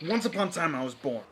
Once upon a time I was born.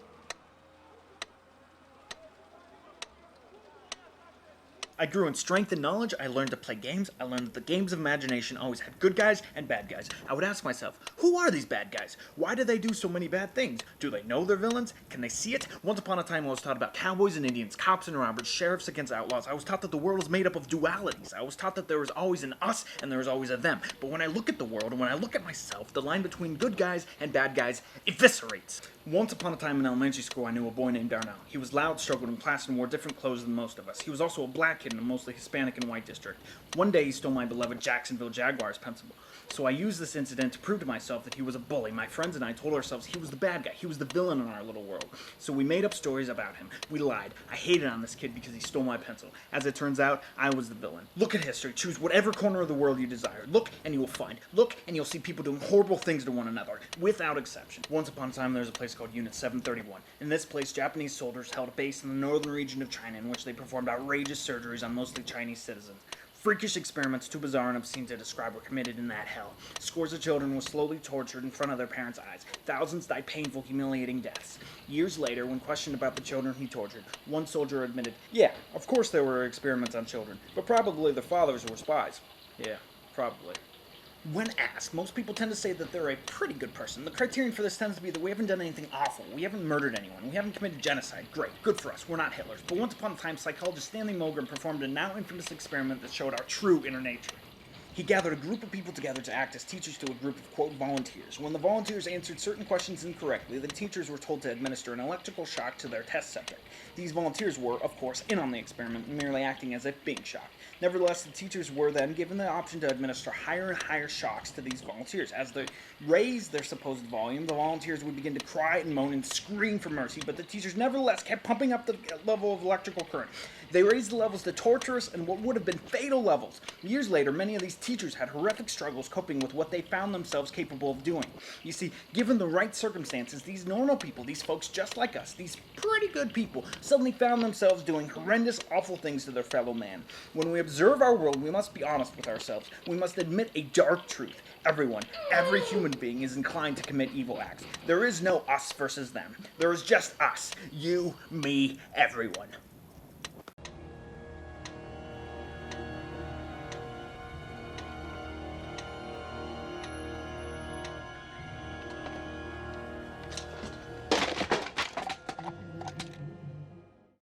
I grew in strength and knowledge. I learned to play games. I learned that the games of imagination always had good guys and bad guys. I would ask myself, who are these bad guys? Why do they do so many bad things? Do they know they're villains? Can they see it? Once upon a time I was taught about cowboys and Indians, cops and robbers, sheriffs against outlaws. I was taught that the world is made up of dualities. I was taught that there was always an us and there was always a them. But when I look at the world and when I look at myself, the line between good guys and bad guys eviscerates. Once upon a time in elementary school, I knew a boy named Darnell. He was loud, struggled in class, and wore different clothes than most of us. He was also a black kid in a mostly Hispanic and white district. One day, he stole my beloved Jacksonville Jaguars pencil. So I used this incident to prove to myself that he was a bully. My friends and I told ourselves he was the bad guy. He was the villain in our little world. So we made up stories about him. We lied. I hated on this kid because he stole my pencil. As it turns out, I was the villain. Look at history. Choose whatever corner of the world you desire. Look and you will find. Look and you'll see people doing horrible things to one another, without exception. Once upon a time, there was a place called Unit 731. In this place, Japanese soldiers held a base in the northern region of China in which they performed outrageous surgeries on mostly Chinese citizens. Freakish experiments too bizarre and obscene to describe were committed in that hell. Scores of children were slowly tortured in front of their parents' eyes. Thousands died painful, humiliating deaths. Years later, when questioned about the children he tortured, one soldier admitted, "Yeah, of course there were experiments on children, but probably their fathers were spies." Yeah, probably. When asked, most people tend to say that they're a pretty good person. The criterion for this tends to be that we haven't done anything awful. We haven't murdered anyone. We haven't committed genocide. Great. Good for us. We're not Hitlers. But once upon a time, psychologist Stanley Milgram performed a now infamous experiment that showed our true inner nature. He gathered a group of people together to act as teachers to a group of, quote, volunteers. When the volunteers answered certain questions incorrectly, the teachers were told to administer an electrical shock to their test subject. These volunteers were, of course, in on the experiment, merely acting as if being shocked. Nevertheless, the teachers were then given the option to administer higher and higher shocks to these volunteers. As they raised their supposed volume, the volunteers would begin to cry and moan and scream for mercy, but the teachers nevertheless kept pumping up the level of electrical current. They raised the levels to torturous and what would have been fatal levels. Years later, many of these teachers had horrific struggles coping with what they found themselves capable of doing. You see, given the right circumstances, these normal people, these folks just like us, these pretty good people, suddenly found themselves doing horrendous, awful things to their fellow man. When we observe our world, we must be honest with ourselves. We must admit a dark truth. Everyone, every human being is inclined to commit evil acts. There is no us versus them. There is just us. You, me, everyone.